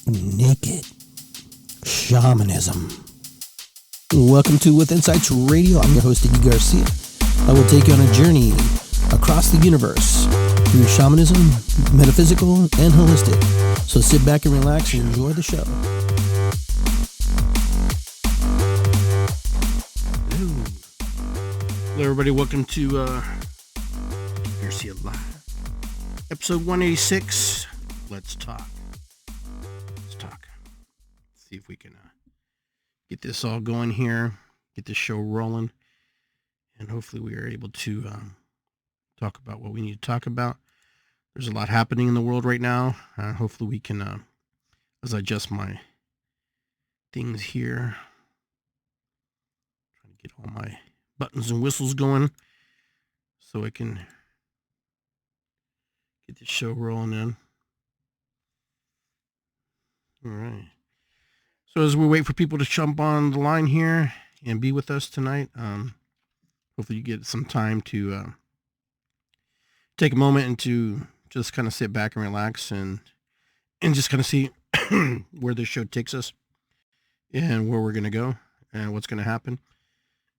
Naked Shamanism. Welcome to With Insights Radio. I'm your host, Iggy Garcia. I will take you on a journey across the universe through shamanism, metaphysical, and holistic. So sit back and relax and enjoy the show. Hello everybody, welcome to Garcia Live. Episode 186, Let's Talk. See if we can get this all going here, get this show rolling, and hopefully we are able to talk about what we need to talk about. There's a lot happening in the world right now. Hopefully we can, as I adjust my things here, trying to get all my buttons and whistles going so I can get this show rolling in. All right. So as we wait for people to jump on the line here and be with us tonight, hopefully you get some time to take a moment and to just kind of sit back and relax and just kind of see where this show takes us and where we're going to go and what's going to happen.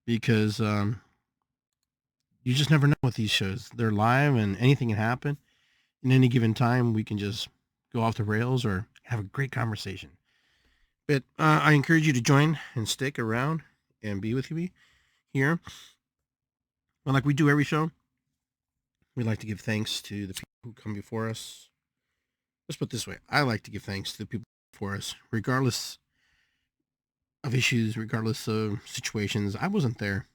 Because you just never know with these shows. They're live and anything can happen. In any given time, we can just go off the rails or have a great conversation. But I encourage you to join and stick around and be with me here. Well, like we do every show, we like to give thanks to the people who come before us. Let's put it this way. I like to give thanks to the people before us, regardless of issues, regardless of situations. I wasn't there.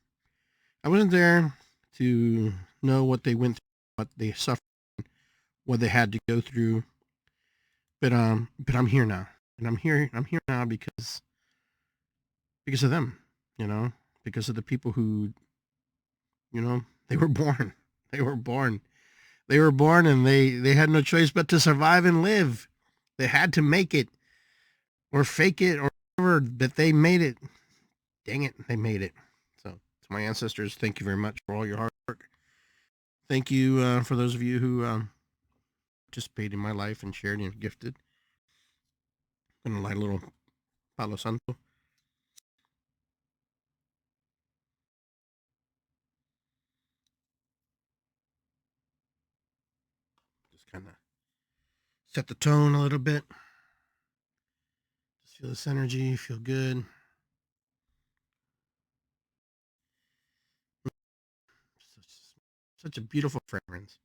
I wasn't there to know what they went through, what they suffered, what they had to go through. But I'm here now. And I'm here now because of them, because of the people who, they were born and they had no choice but to survive and live. They had to make it or fake it or whatever, but they made it. Dang it. They made it. So to my ancestors, thank you very much for all your hard work. Thank you for those of you who participated in my life and shared and gifted. I'm going to light a little Palo Santo. Just kind of set the tone a little bit. Just feel this energy, feel good. Such a beautiful fragrance.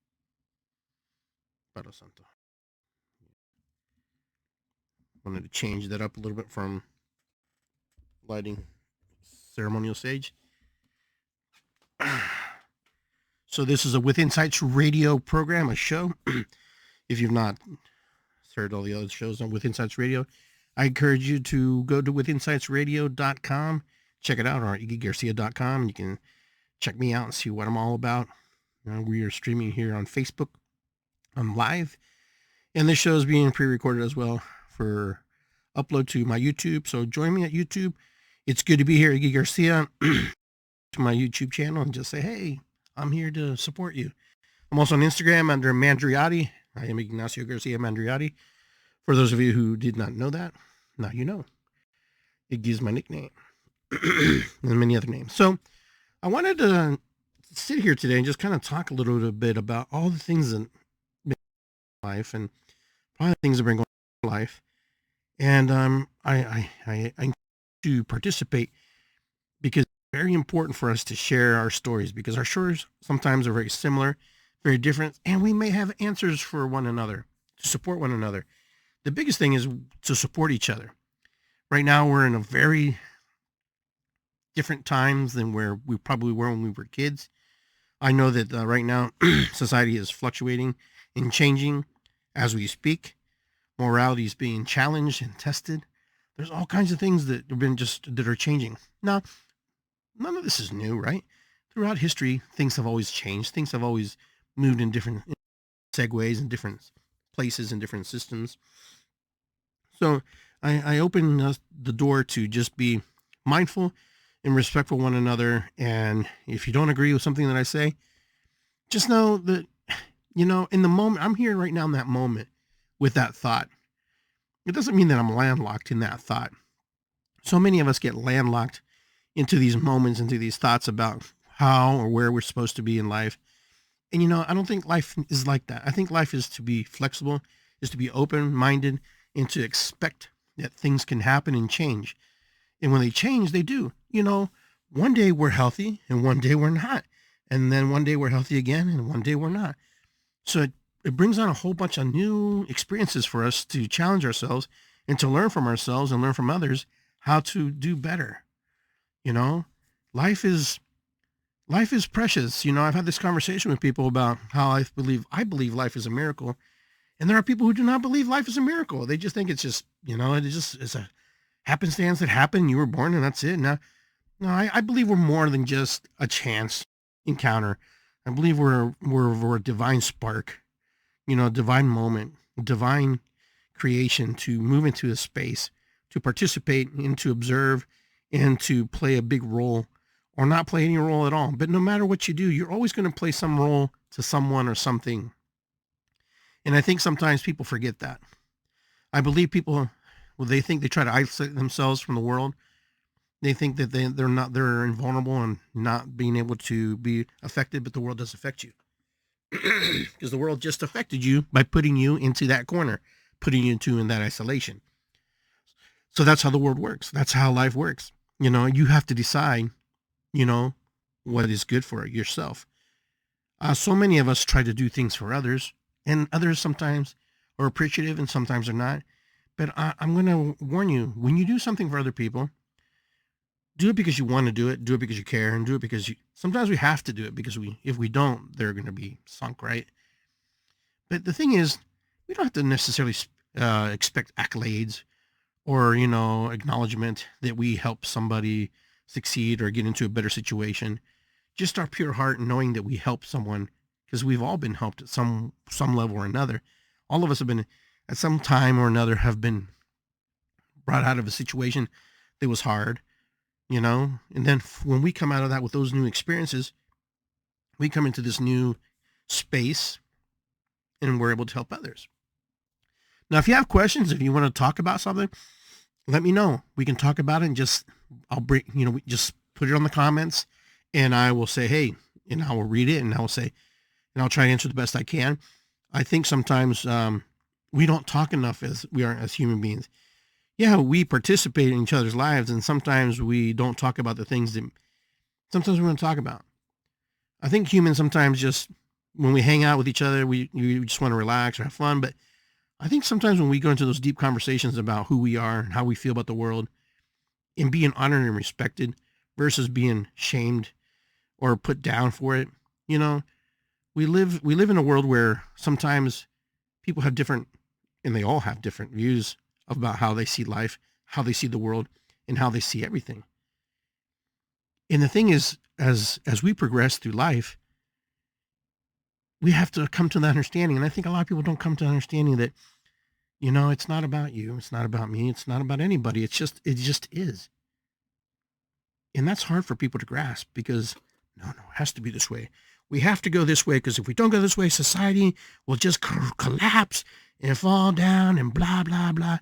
Palo Santo. Wanted to change that up a little bit from lighting ceremonial sage. So this is a With Insights Radio program, a show. If you've not heard all the other shows on With Insights Radio, I encourage you to go to withinsightsradio.com, check it out, or iggygarcia.com. You can check me out and see what I'm all about. We are streaming here on Facebook. I'm live, and this show is being pre-recorded as well for upload to my YouTube. So join me at YouTube. It's good to be here, Iggy Garcia, to my YouTube channel, and just say, hey, I'm here to support you. I'm also on Instagram under Mandriotti. I am Ignacio Garcia Mandriotti. For those of you who did not know that, now you know. Iggy is my nickname. And many other names. So I wanted to sit here today and just kind of talk a little bit about all the things in life and probably things that have been going on in life. And I encourage you to participate because it's very important for us to share our stories because our stories sometimes are very similar, very different, and we may have answers for one another, to support one another. The biggest thing is to support each other. Right now, we're in a very different times than where we probably were when we were kids. I know that right now, society is fluctuating and changing as we speak. Morality is being challenged and tested. There's all kinds of things that are changing. Now, none of this is new, right? Throughout history, things have always changed. Things have always moved in different segues in different places and different systems. So I open the door to just be mindful and respectful of one another. And if you don't agree with something that I say, just know that, in the moment, I'm here right now in that moment with that thought. it doesn't mean that I'm landlocked in that thought. So many of us get landlocked into these moments, into these thoughts about how or where we're supposed to be in life. And I don't think life is like that. I think life is to be flexible, is to be open minded, and to expect that things can happen and change. And when they change, they do. One day we're healthy and one day we're not. And then one day we're healthy again and one day we're not. So it brings on a whole bunch of new experiences for us to challenge ourselves and to learn from ourselves and learn from others how to do better. You know, life is life is precious. I've had this conversation with people about how I believe life is a miracle. And there are people who do not believe life is a miracle. They just think it's just, it's a happenstance that happened. You were born and that's it. Now, no, I believe we're more than just a chance encounter. I believe we're a divine spark, a divine moment, divine creation to move into a space, to participate and to observe and to play a big role or not play any role at all. But no matter what you do, you're always going to play some role to someone or something. And I think sometimes people forget that. I believe people, well, they think they try to isolate themselves from the world. They think that they're invulnerable and not being able to be affected, but the world does affect you. Because the world just affected you by putting you into that corner, putting you in that isolation. So that's how the world works. That's how life works. You have to decide, what is good for yourself. So many of us try to do things for others, and others sometimes are appreciative and sometimes are not. But I'm going to warn you, when you do something for other people, do it because you want to do it because you care, and do it because sometimes we have to do it because if we don't, they're going to be sunk, right? But the thing is, we don't have to necessarily expect accolades or, acknowledgement that we help somebody succeed or get into a better situation. Just our pure heart and knowing that we help someone, because we've all been helped at some level or another. All of us have been at some time or another have been brought out of a situation that was hard, and then when we come out of that with those new experiences, we come into this new space and we're able to help others. Now, if you have questions, if you want to talk about something, let me know. We can talk about it and I'll bring, just put it on the comments and I will say, hey, and I will read it and I will say, and I'll try to answer the best I can. I think sometimes we don't talk enough as human beings. Yeah, we participate in each other's lives, and sometimes we don't talk about the things that sometimes we want to talk about. I think humans sometimes just, when we hang out with each other, we just want to relax or have fun. But I think sometimes when we go into those deep conversations about who we are and how we feel about the world and being honored and respected versus being shamed or put down for it, we live in a world where sometimes people have different, and they all have different views about how they see life, how they see the world, and how they see everything. And the thing is, as we progress through life, we have to come to the understanding. And I think a lot of people don't come to the understanding that, it's not about you. It's not about me. It's not about anybody. It just is. And that's hard for people to grasp because, no, it has to be this way. We have to go this way because if we don't go this way, society will just collapse and fall down and blah, blah, blah.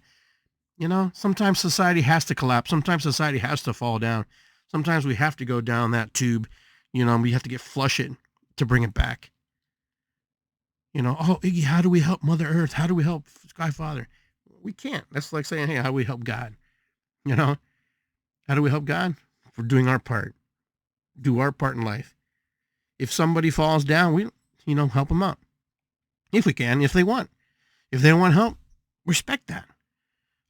Sometimes society has to collapse. Sometimes society has to fall down. Sometimes we have to go down that tube, we have to flush it to bring it back. Oh, Iggy, how do we help Mother Earth? How do we help Sky Father? We can't. That's like saying, hey, how do we help God? How do we help God? We're doing our part. Do our part in life. If somebody falls down, we, help them up. If we can, if they want. If they don't want help, respect that.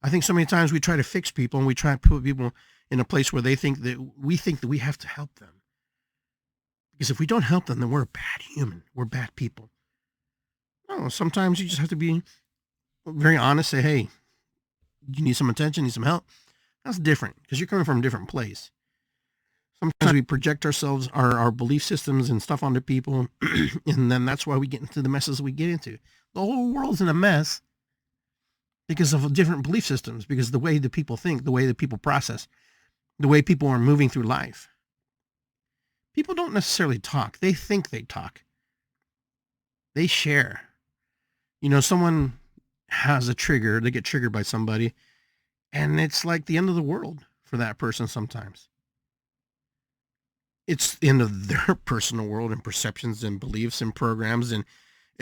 I think so many times we try to fix people and we try to put people in a place where we think that we have to help them. Because if we don't help them, then we're a bad human. We're bad people. No, sometimes you just have to be very honest. Say, hey, you need some attention, need some help. That's different because you're coming from a different place. Sometimes we project ourselves, our belief systems and stuff onto people. And then that's why we get into the messes we get into. The whole world's in a mess because of different belief systems, because the way that people think, the way that people process, the way people are moving through life. People don't necessarily talk. They think they talk. They share. Someone has a trigger, they get triggered by somebody, and it's like the end of the world for that person sometimes. It's the end of their personal world and perceptions and beliefs and programs and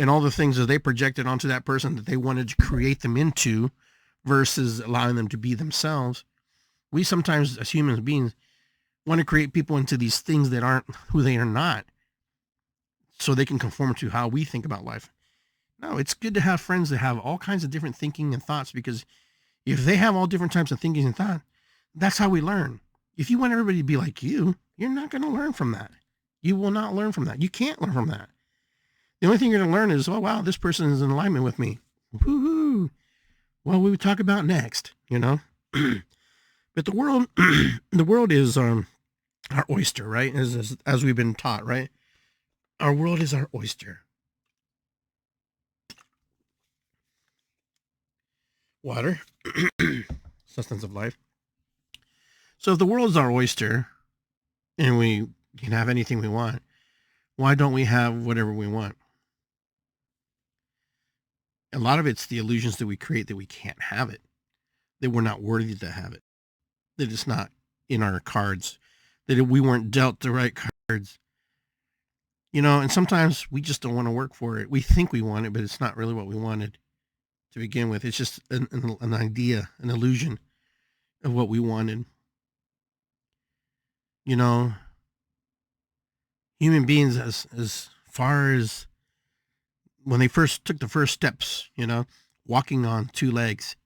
all the things that they projected onto that person that they wanted to create them into versus allowing them to be themselves. We sometimes, as human beings, want to create people into these things that aren't who they are not so they can conform to how we think about life. No, it's good to have friends that have all kinds of different thinking and thoughts, because if they have all different types of thinking and thought, that's how we learn. If you want everybody to be like you, you're not going to learn from that. You will not learn from that. You can't learn from that. The only thing you're going to learn is, oh, wow, this person is in alignment with me. Woo-hoo. What will we talk about next? You know? But the world, the world is our oyster, right? As we've been taught, right? Our world is our oyster. Water, sustenance of life. So if the world is our oyster and we can have anything we want, why don't we have whatever we want? A lot of it's the illusions that we create that we can't have it, that we're not worthy to have it, that it's not in our cards, that we weren't dealt the right cards. You know, and sometimes we just don't want to work for it. We think we want it, but it's not really what we wanted to begin with. It's just an idea, an illusion of what we wanted. You know, human beings, as far as when they first took the first steps, you know, walking on two legs,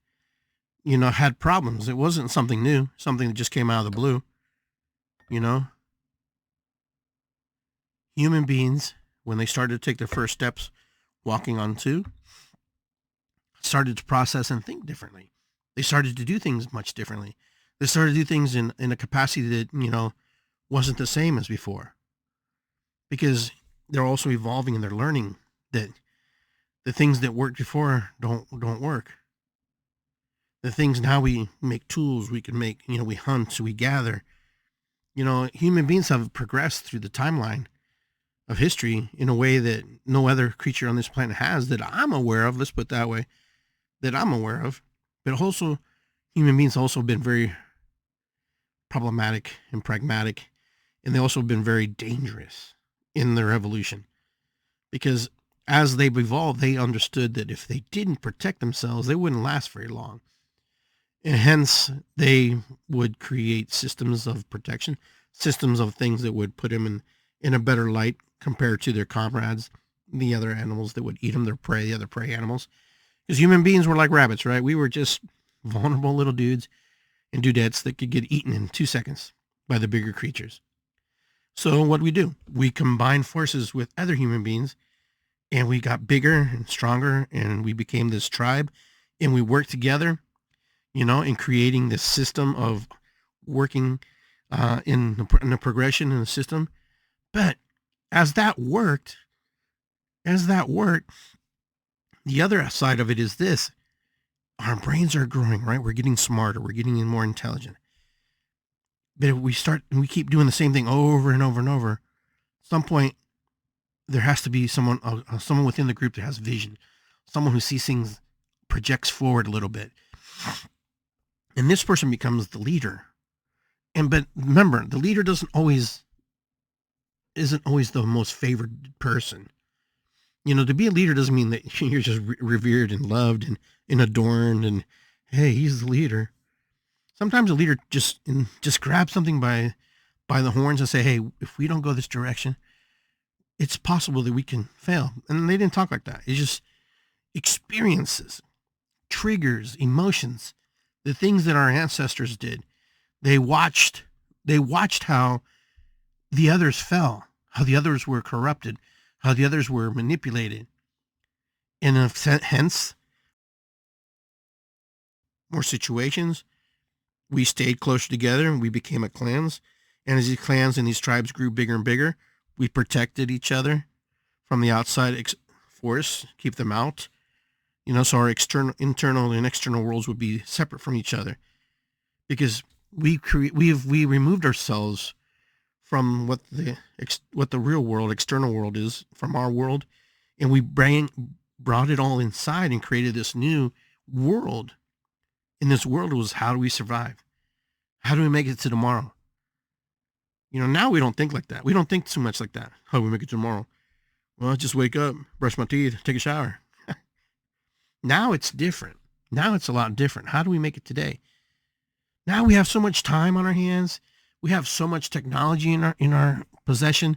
you know, had problems. It wasn't something new, something that just came out of the blue, you know. Human beings, when they started to take their first steps walking on two, started to process and think differently. They started to do things much differently. They started to do things in a capacity that, you know, wasn't the same as before. Because they're also evolving and they're learning that the things that worked before don't work. The things now we make tools, we can make, you know, we hunt, we gather. You know, human beings have progressed through the timeline of history in a way that no other creature on this planet has, that I'm aware of. Let's put it that way, that I'm aware of. But also, human beings have also been very problematic and pragmatic, and they also have been very dangerous in their evolution, because as they've evolved, they understood that if they didn't protect themselves, they wouldn't last very long. And hence, they would create systems of protection, systems of things that would put them in a better light compared to their comrades, the other animals that would eat them, their prey, the other prey animals. Because human beings were like rabbits, right? We were just vulnerable little dudes and dudettes that could get eaten in 2 seconds by the bigger creatures. So what do? We combined forces with other human beings, and we got bigger and stronger, and we became this tribe, and we worked together, you know, in creating this system of working in the progression in the system. But as that worked, the other side of it is this: our brains are growing, right? We're getting smarter, we're getting more intelligent. But if we keep doing the same thing over and over and over, at some point there has to be someone within the group that has vision, someone who sees things, projects forward a little bit, and this person becomes the leader. But remember, the leader isn't always the most favored person. You know, to be a leader doesn't mean that you're just revered and loved and adorned and, hey, he's the leader. Sometimes a leader just grabs something by the horns and say, hey, if we don't go this direction, it's possible that we can fail. And they didn't talk like that. It's just experiences, triggers, emotions, the things that our ancestors did. They watched how the others fell, how the others were corrupted, how the others were manipulated. And hence, more situations, we stayed closer together and we became a clans. And as these clans and these tribes grew bigger and bigger, we protected each other from the outside force, keep them out. You know, so our internal and external worlds would be separate from each other, because we removed ourselves from what the real world, external world is from our world, and we brought it all inside and created this new world. And this world was, how do we survive? How do we make it to tomorrow? Now we don't think like that. We don't think too much like that. How do we make it tomorrow? Well, just wake up, brush my teeth, take a shower. Now it's different. Now it's a lot different. How do we make it today? Now we have so much time on our hands. We have so much technology in our possession.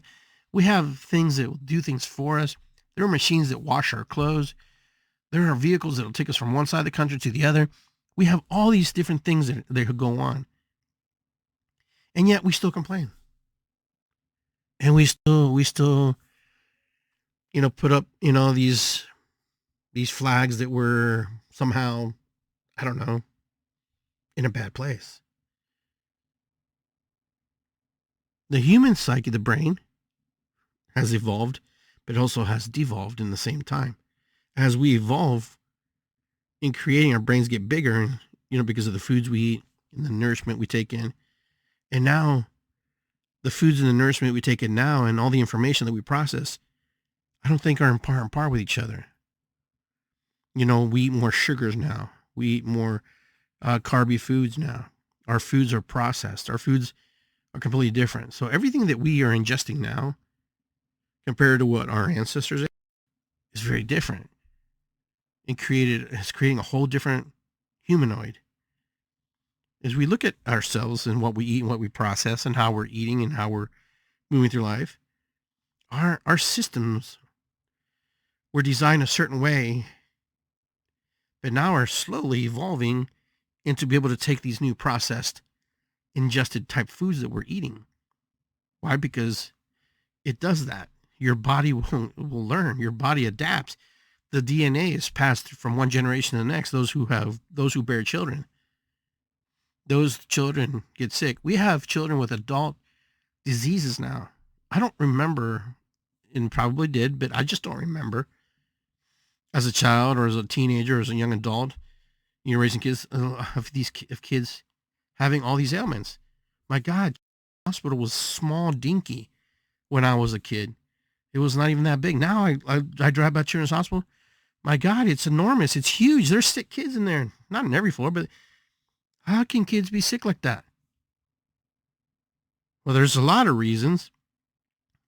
We have things that will do things for us. There are machines that wash our clothes. There are vehicles that will take us from one side of the country to the other. We have all these different things that could go on. And yet we still complain. And we still put up, these flags that were somehow, I don't know, in a bad place. The human psyche, the brain, has evolved, but it also has devolved in the same time. As we evolve in creating, our brains get bigger, because of the foods we eat and the nourishment we take in. And now the foods and the nourishment we take in now and all the information that we process, I don't think are on par with each other. We eat more sugars now. We eat more carby foods now. Our foods are processed. Our foods are completely different. So everything that we are ingesting now compared to what our ancestors ate is very different. It's creating a whole different humanoid. As we look at ourselves and what we eat and what we process and how we're eating and how we're moving through life, our systems were designed a certain way, but now are slowly evolving into be able to take these new processed, ingested type foods that we're eating. Why? Because it does that. Your body will learn. Your body adapts. The DNA is passed from one generation to the next. Those who bear children, those children get sick. We have children with adult diseases now. I don't remember, and probably did, but I just don't remember as a child or as a teenager or as a young adult, raising kids, of kids having all these ailments. My God, the hospital was small, dinky when I was a kid. It was not even that big. Now I drive by Children's Hospital. My God, it's enormous. It's huge. There's sick kids in there. Not in every floor, but how can kids be sick like that? Well, there's a lot of reasons.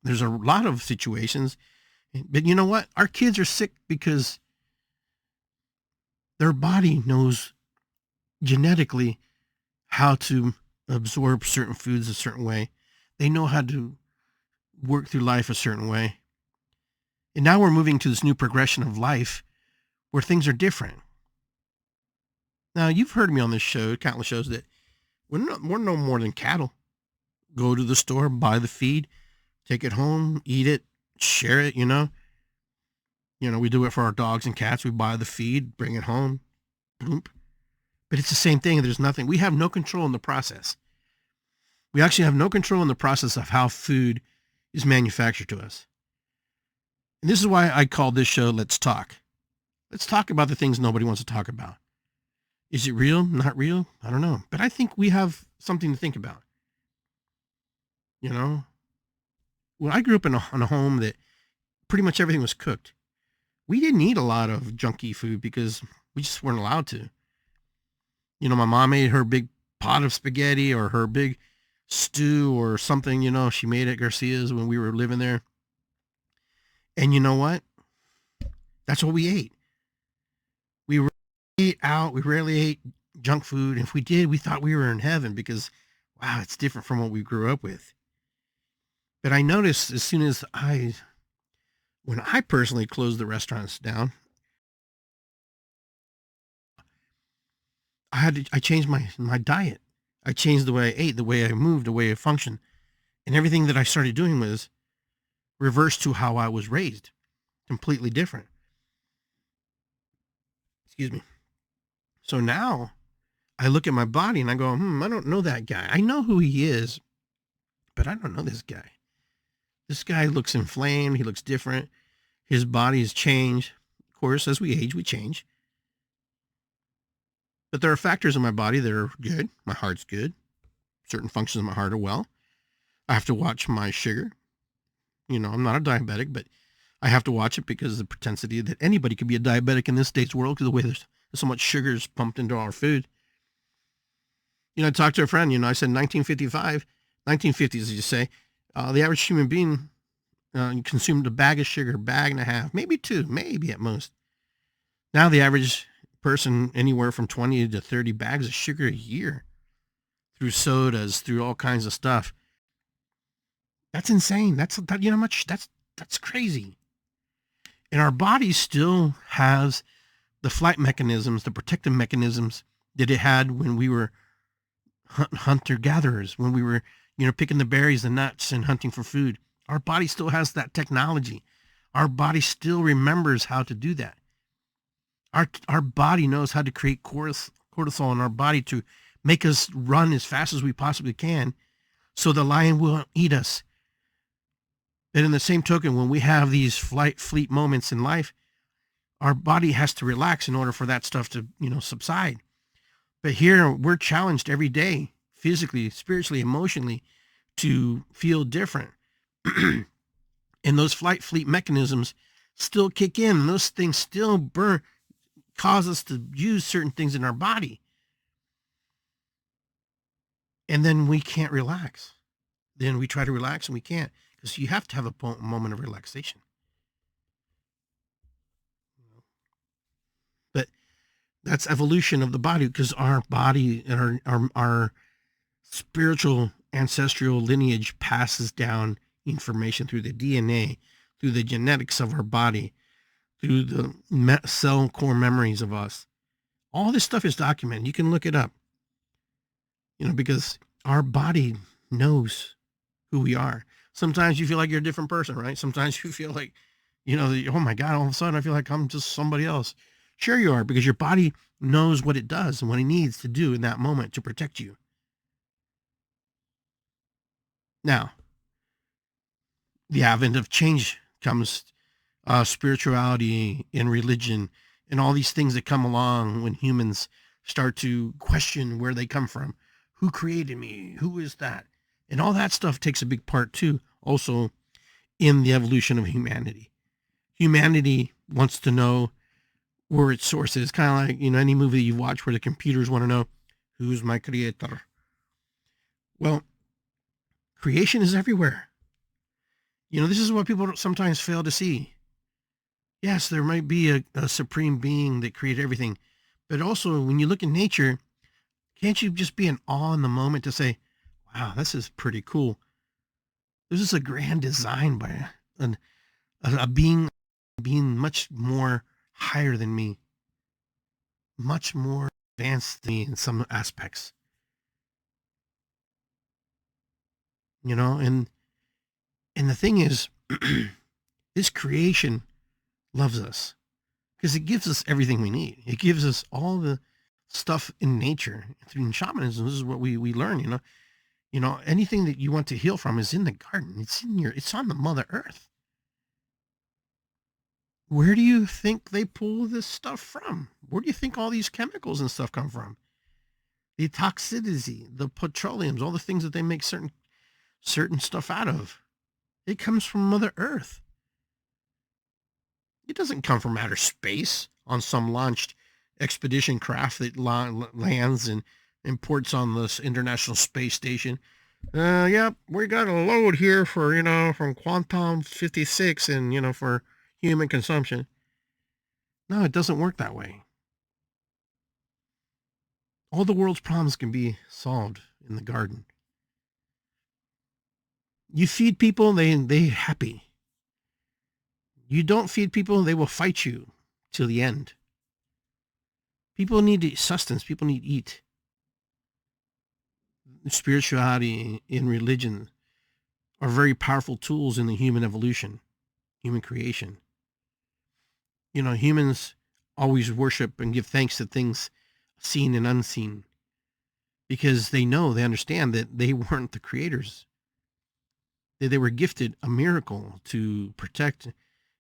There's a lot of situations. But you know what? Our kids are sick because their body knows genetically how to absorb certain foods a certain way. They know how to work through life a certain way. And now we're moving to this new progression of life where things are different. Now, you've heard me on this show, countless shows, that we're no more than cattle. Go to the store, buy the feed, take it home, eat it, share it, we do it for our dogs and cats. We buy the feed, bring it home, boom. But it's the same thing. There's nothing. We have no control in the process. We actually have no control in the process of how food is manufactured to us. And this is why I call this show Let's Talk. Let's talk about the things nobody wants to talk about. Is it real? Not real? I don't know. But I think we have something to think about. Well, I grew up in a home that pretty much everything was cooked. We didn't eat a lot of junky food because we just weren't allowed to. My mom made her big pot of spaghetti or her big stew or something, she made at Garcia's when we were living there. And you know what? That's what we ate. We rarely ate out. We rarely ate junk food. And if we did, we thought we were in heaven because, wow, it's different from what we grew up with. But I noticed as soon as when I personally closed the restaurants down, I changed my diet. I changed the way I ate, the way I moved, the way I functioned. And everything that I started doing was reversed to how I was raised. Completely different. Excuse me. So now I look at my body and I go, I don't know that guy. I know who he is, but I don't know this guy. This guy looks inflamed. He looks different. His body has changed. Of course, as we age, we change. But there are factors in my body that are good. My heart's good. Certain functions of my heart are well. I have to watch my sugar. I'm not a diabetic, but I have to watch it because of the propensity that anybody could be a diabetic in this day's world because of the way there's so much sugar is pumped into our food. I talked to a friend, I said 1955, 1950s, as you say, the average human being consumed a bag of sugar, bag and a half, maybe two, maybe at most. Now the average person, anywhere from 20 to 30 bags of sugar a year through sodas, through all kinds of stuff. That's insane. That's crazy. And our body still has the flight mechanisms, the protective mechanisms that it had when we were hunter-gatherers, when we were, picking the berries, the nuts, and hunting for food. Our body still has that technology. Our body still remembers how to do that. Our body knows how to create cortisol in our body to make us run as fast as we possibly can so the lion won't eat us. And in the same token, when we have these fleet moments in life, our body has to relax in order for that stuff to, subside. But here we're challenged every day, physically, spiritually, emotionally, to feel different. And those fleet mechanisms still kick in. And those things still cause us to use certain things in our body. And then we can't relax. Then we try to relax and we can't, because you have to have a moment of relaxation. But that's evolution of the body, because our body and our spiritual ancestral lineage passes down information through the DNA, through the genetics of our body, through the cell core memories of us. All this stuff is documented. You can look it up, because our body knows who we are. Sometimes you feel like you're a different person, right? Sometimes you feel like, oh my God, all of a sudden I feel like I'm just somebody else. Sure you are, because your body knows what it does and what it needs to do in that moment to protect you. Now, the advent of change comes, spirituality and religion and all these things that come along when humans start to question where they come from. Who created me? Who is that? And all that stuff takes a big part too, also in the evolution of humanity. Humanity wants to know where its source is. Kind of like, any movie you watch where the computers want to know, who's my creator? Well, creation is everywhere. This is what people sometimes fail to see. Yes, there might be a supreme being that created everything, but also when you look at nature, can't you just be in awe in the moment to say, wow, this is pretty cool. This is a grand design by a being much more higher than me, much more advanced than me in some aspects. And the thing is, this creation loves us because it gives us everything we need. It gives us all the stuff in nature. Through shamanism, this is what we learn, anything that you want to heal from is in the garden. It's on the Mother Earth. Where do you think they pull this stuff from? Where do you think all these chemicals and stuff come from? The toxicity, the petroleums, all the things that they make certain stuff out of. It comes from Mother Earth. It doesn't come from outer space on some launched expedition craft that lands and ports on this International Space Station. Yep, we got a load here for, from Quantum 56 and, for human consumption. No, it doesn't work that way. All the world's problems can be solved in the garden. You feed people, they happy. You don't feed people, they will fight you till the end. People need sustenance. People need to eat. Spirituality and religion are very powerful tools in the human evolution, human creation. Humans always worship and give thanks to things seen and unseen because they understand that they weren't the creators. They were gifted a miracle to protect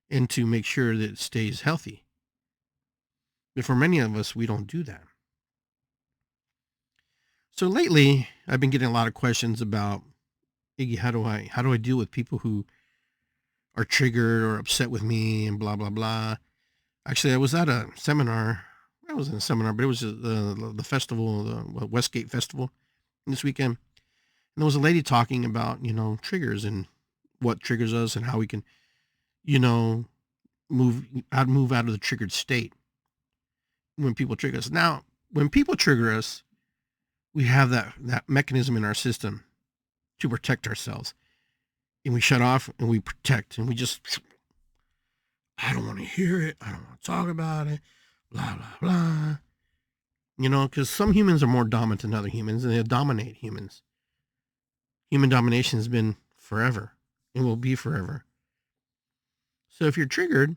and to make sure that it stays healthy. But for many of us, we don't do that. So lately, I've been getting a lot of questions about, Iggy, how do I deal with people who are triggered or upset with me and blah, blah, blah. Actually, I was at a seminar. I was in a seminar, but it was the festival, the Westgate Festival this weekend. And there was a lady talking about, triggers and what triggers us and how we can, you know, move out of the triggered state when people trigger us. Now, when people trigger us, we have that mechanism in our system to protect ourselves. And we shut off and we protect and we just, I don't want to hear it. I don't want to talk about it. Blah, blah, blah. Because some humans are more dominant than other humans and they dominate humans. Human domination has been forever and will be forever. So if you're triggered,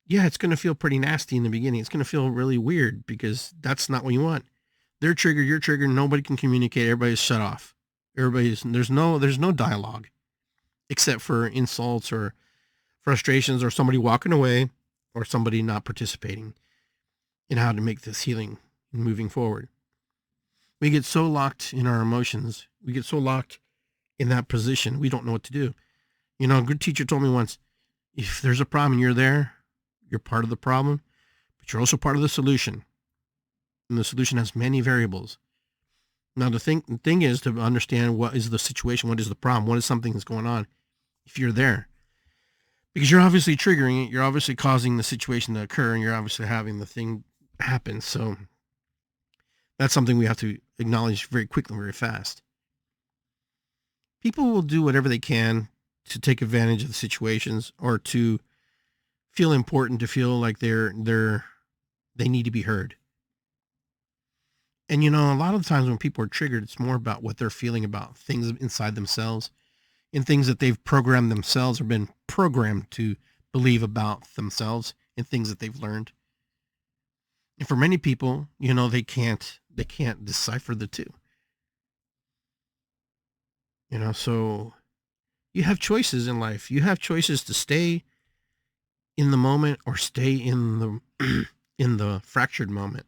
yeah, it's going to feel pretty nasty in the beginning. It's going to feel really weird because that's not what you want. They're triggered, you're triggered, nobody can communicate, everybody's shut off. There's no dialogue except for insults or frustrations or somebody walking away or somebody not participating in how to make this healing and moving forward. We get so locked in our emotions. We get so locked in that position. We don't know what to do. A good teacher told me once, if there's a problem and you're there, you're part of the problem, but you're also part of the solution. And the solution has many variables. Now, the thing is to understand what is the situation, what is the problem, what is something that's going on if you're there. Because you're obviously triggering it, you're obviously causing the situation to occur, and you're obviously having the thing happen. So that's something we have to acknowledge very quickly, very fast. People will do whatever they can to take advantage of the situations or to feel important, to feel like they need to be heard. And, a lot of times when people are triggered, it's more about what they're feeling about things inside themselves and things that they've programmed themselves or been programmed to believe about themselves and things that they've learned. And for many people, they can't decipher the two. So you have choices in life. You have choices to stay in the moment or stay in the in the fractured moment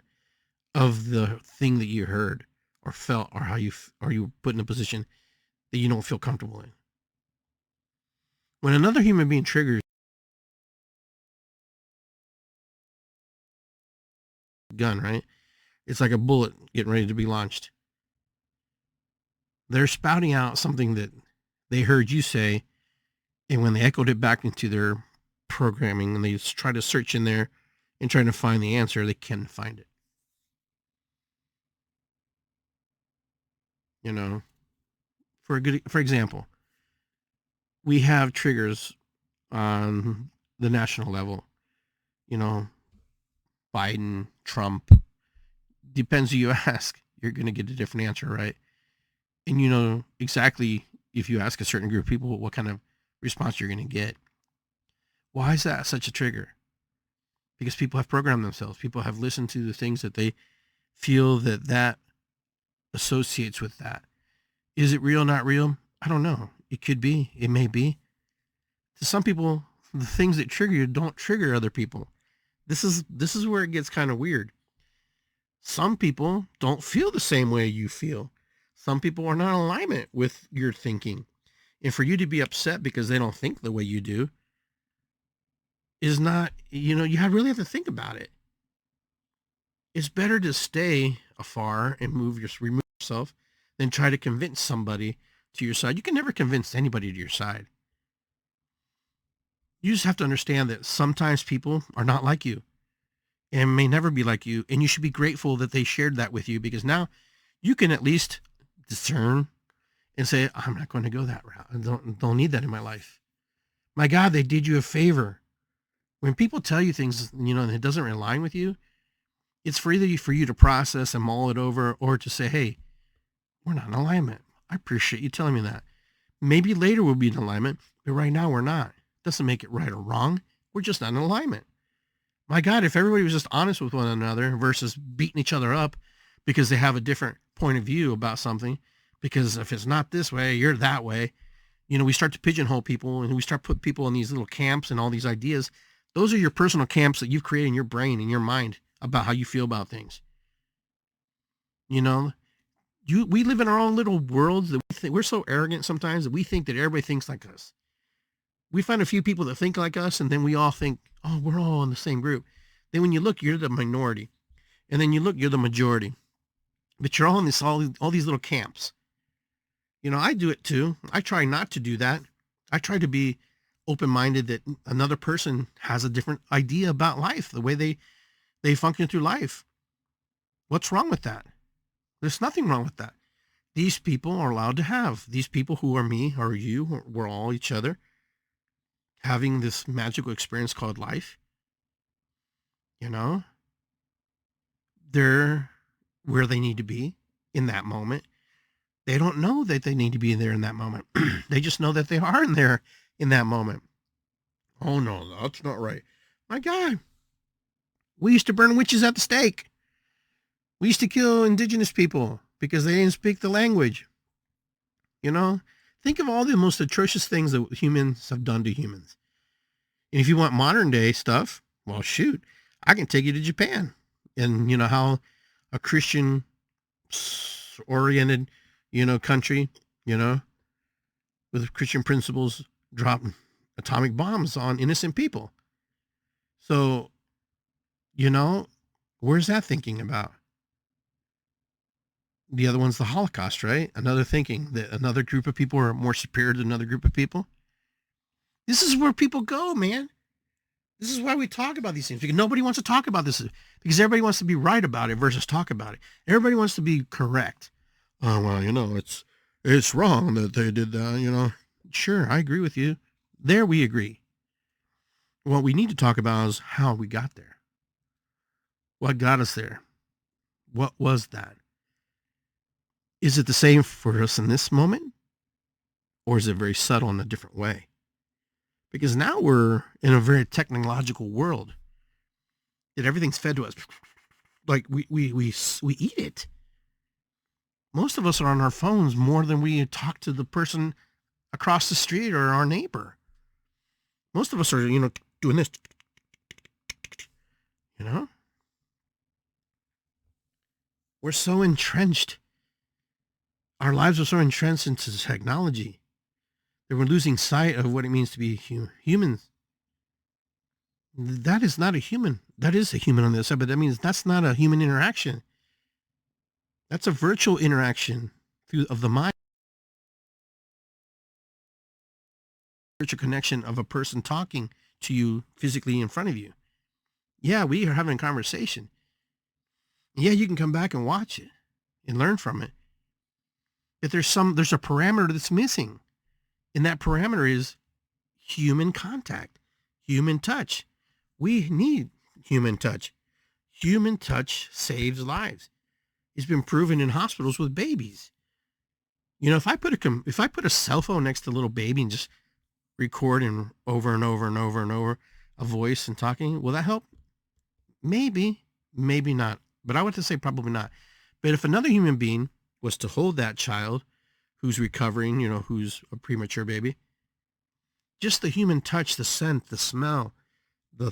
of the thing that you heard or felt or how you put in a position that you don't feel comfortable in. When another human being triggers a gun, right? It's like a bullet getting ready to be launched. They're spouting out something that they heard you say, and when they echoed it back into their programming and they try to search in there and trying to find the answer, they can't find it. For example, we have triggers on the national level. Biden, Trump, depends who you ask, you're going to get a different answer, right? And exactly if you ask a certain group of people what kind of response you're going to get. Why is that such a trigger? Because people have programmed themselves. People have listened to the things that they feel that associates with that. Is it real, not real? I don't know. It could be. It may be. To some people, the things that trigger you don't trigger other people. This is where it gets kind of weird. Some people don't feel the same way you feel. Some people are not in alignment with your thinking. And for you to be upset because they don't think the way you do is not, you really have to think about it. It's better to stay afar and remove yourself than try to convince somebody to your side. You can never convince anybody to your side. You just have to understand that sometimes people are not like you and may never be like you. And you should be grateful that they shared that with you, because now you can at least discern and say, I'm not going to go that route. I don't need that in my life. My God, they did you a favor. When people tell you things, and it doesn't align with you, it's for either for you to process and mull it over, or to say, hey, we're not in alignment. I appreciate you telling me that. Maybe later we'll be in alignment, but right now we're not. Doesn't make it right or wrong. We're just not in alignment. My God, if everybody was just honest with one another versus beating each other up because they have a different point of view about something, because if it's not this way, you're that way. We start to pigeonhole people, and we start putting people in these little camps and all these ideas. Those are your personal camps that you've created in your brain and your mind about how you feel about things. We live in our own little worlds that we're so arrogant sometimes that we think that everybody thinks like us. we find a few people that think like us, and then we all think, oh, we're all in the same group. Then when you look, you're the minority. And then you look, you're the majority. But you're all in all these little camps. I do it too. I try not to do that. I try to be open-minded that another person has a different idea about life, the way they function through life. What's wrong with that? There's nothing wrong with that. These people are allowed to have. These people who are me or you, we're all each other, having this magical experience called life. They're where they need to be in that moment. They don't know that they need to be there in that moment. They just know that they are in there in that moment. Oh no, that's not right. My God, we used to burn witches at the stake. We used to kill indigenous people because they didn't speak the language. Think of all the most atrocious things that humans have done to humans. And if you want modern day stuff, well, shoot, I can take you to Japan. And how a Christian oriented, country, with Christian principles drop atomic bombs on innocent people. So, where's that thinking about? The other one's the Holocaust, right? Another thinking that another group of people are more superior to another group of people. This is where people go, man. This is why we talk about these things, because nobody wants to talk about this, because everybody wants to be right about it versus talk about it. Everybody wants to be correct. Oh, well, it's wrong that they did that, Sure, I agree with you. There we agree. What we need to talk about is how we got there. What got us there? What was that? Is it the same for us in this moment? Or is it very subtle in a different way? Because now we're in a very technological world that everything's fed to us. Like we eat it. Most of us are on our phones more than we talk to the person across the street or our neighbor. Most of us are, doing this, We're so entrenched. Our lives are so entrenched into technology that we're losing sight of what it means to be humans. That is not a human. That is a human on the other side, but that means that's not a human interaction. That's a virtual interaction of the mind. Virtual connection of a person talking to you physically in front of you. Yeah, we are having a conversation. Yeah, you can come back and watch it and learn from it. But there's a parameter that's missing. And that parameter is human contact, human touch. We need human touch. Human touch saves lives. It's been proven in hospitals with babies. If I put a cell phone next to a little baby and just record and over and over and over and over a voice and talking, will that help? Maybe, maybe not. But I would have to say probably not. But if another human being was to hold that child who's recovering, who's a premature baby, just the human touch, the scent, the smell, the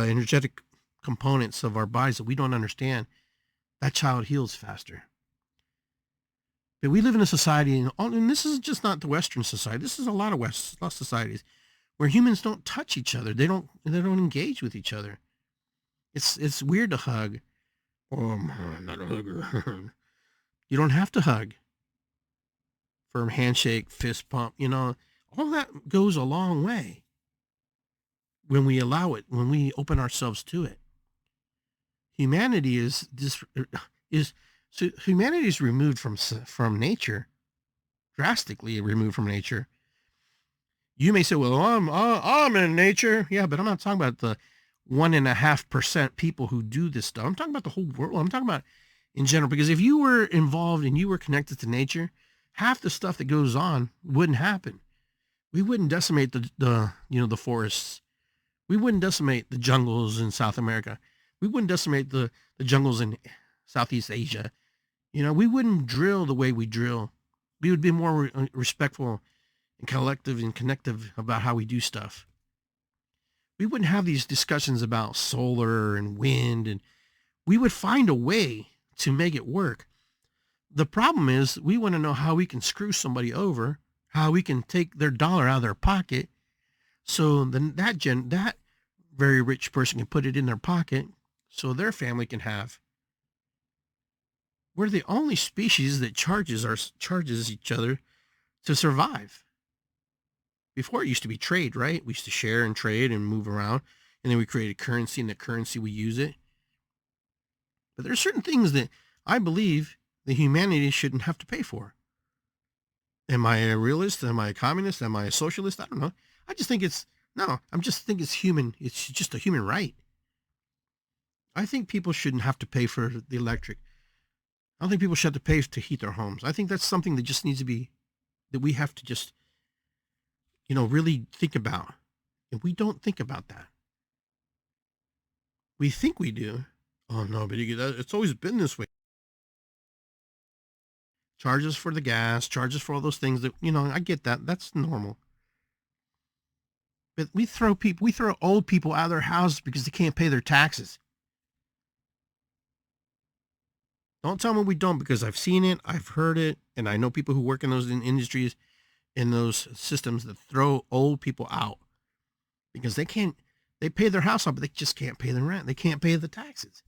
energetic components of our bodies that we don't understand, that child heals faster. But we live in a society, and this is just not the Western society. This is a lot of societies where humans don't touch each other. They don't engage with each other. It's weird to hug. Oh, I'm not a hugger. You don't have to hug. Firm handshake, fist pump, all that goes a long way when we allow it, when we open ourselves to it. Humanity is removed from nature, drastically removed from nature. You may say, well, I'm in nature. Yeah, but I'm not talking about the 1.5% people who do this stuff. I'm talking about the whole world. I'm talking about in general, because if you were involved and you were connected to nature, half the stuff that goes on wouldn't happen. We wouldn't decimate the forests. We wouldn't decimate the jungles in South America. We wouldn't decimate the jungles in Southeast Asia. We wouldn't drill the way we drill. We would be more respectful and collective and connective about how we do stuff. We wouldn't have these discussions about solar and wind, and we would find a way to make it work. The problem is we want to know how we can screw somebody over, how we can take their dollar out of their pocket So then that very rich person can put it in their pocket so their family can have. We're the only species that charges each other to survive. Before it used to be trade, right? We used to share and trade and move around, and then we created currency, and the currency we use it. But there are certain things that I believe that humanity shouldn't have to pay for. Am I a realist? Am I a communist? Am I a socialist? I don't know. I just think it's no. I'm just think it's human. It's just a human right. I think people shouldn't have to pay for the electric. I don't think people should have to pay to heat their homes. I think that's something that just needs to be that we have to just really think about. And we don't think about that. We think we do. Oh no, but it's always been this way. Charges for the gas, charges for all those things that I get that. That's normal. But we throw old people out of their houses because they can't pay their taxes. Don't tell me we don't, because I've seen it, I've heard it, and I know people who work in those industries, in those systems that throw old people out because they pay their house off, but they just can't pay the rent. They can't pay the taxes.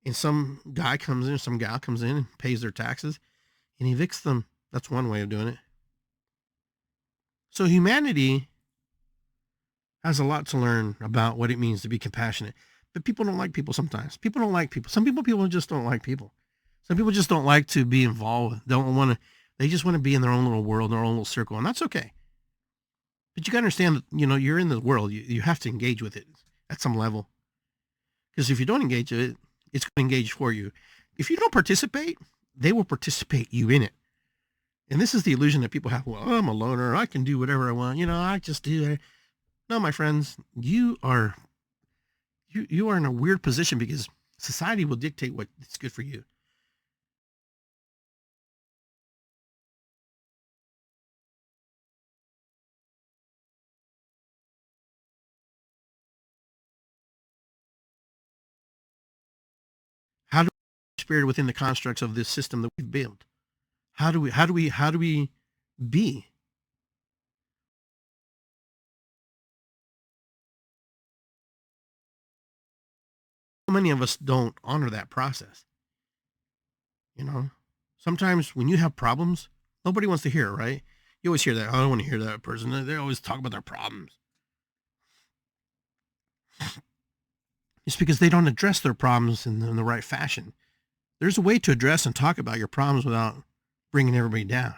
And some guy comes in, some gal comes in and pays their taxes and evicts them. That's one way of doing it. So humanity has a lot to learn about what it means to be compassionate. But people don't like people sometimes. People don't like people. Some people just don't like people. Some people just don't like to be involved. They just want to be in their own little world, their own little circle, and that's okay. But you got to understand that, you're in the world. You have to engage with it at some level. Because if you don't engage with it, it's going to engage for you. If you don't participate, they will participate you in it. And this is the illusion that people have. Well, I'm a loner. I can do whatever I want. I just do it. No, my friends, you are in a weird position because society will dictate what is good for you. How do we spirit within the constructs of this system that we've built? How do we be? So many of us don't honor that process. Sometimes when you have problems, nobody wants to hear it, right? You always hear that. I don't want to hear that person. They always talk about their problems. It's because they don't address their problems in the right fashion. There's a way to address and talk about your problems without bringing everybody down.